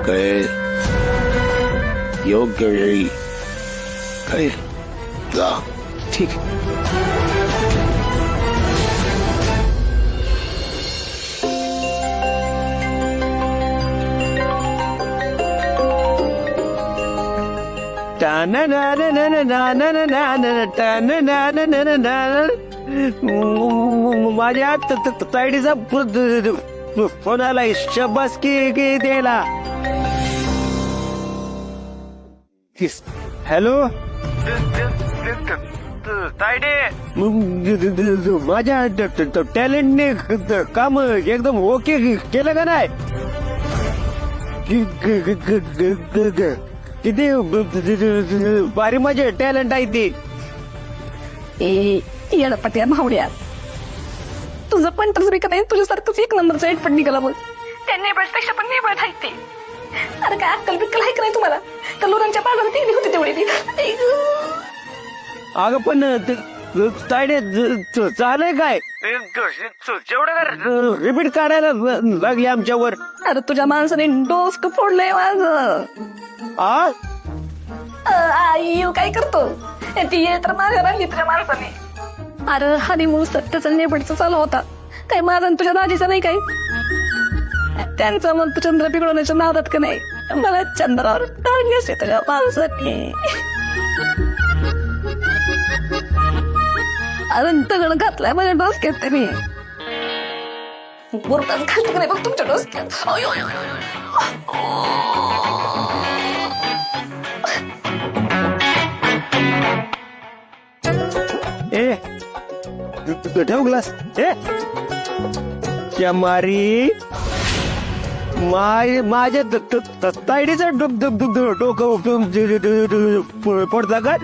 कळेल योग्य वेळी कळेल. जा. ठीक आहे. माझ्या तायडीचा फोन आलाय शब्बास की द्यायला. हॅलो तायडे, माझ्या टॅलेंटने काम एकदम ओके केलं का नाही? किती भारी माझे टॅलेंट आहे ते. येडपट्या भावड्या, तुझं पण तरी का नाही, तुझ्यासारखंच एक नंबरचा एडपट निघाला बघ. त्या नेबळपेक्षा पण नेबळ आहे ते. अरे काय अक्कल बिक्कल आहे का नाही तुम्हाला? त्या लोरांच्या बाजारात ती होती तेवढी ती. अगं पण तायडे चालय काय जेवढं रिपीट काढायला लागली आमच्यावर. अरे तुझ्या माणसाने डोसक फोडलंय माझं. येऊ काय करतो ती ये तर माझ्या राहिली तुझ्या माणसाने. अरे हनीमून सत्याचा नेबडचा चालू होता काय माझा तुझ्या दाजीचा नाही काय? त्यांचा मग तू चंद्र बिघडवण्याच्या नादात का नाही? मला चंद्रावर टाळण्यास आहे तुझ्या माणसाने. अरे दगड घातलाय माझ्या डोसक्यात त्यांनी. बोरटाच घालते का नाही बघ तुमच्या डोसक्यात. अयो, अयो, अयो, अयो. ए ठेव ग्लास. ए मारी माझ्या तायडीचं डोकं पडता का?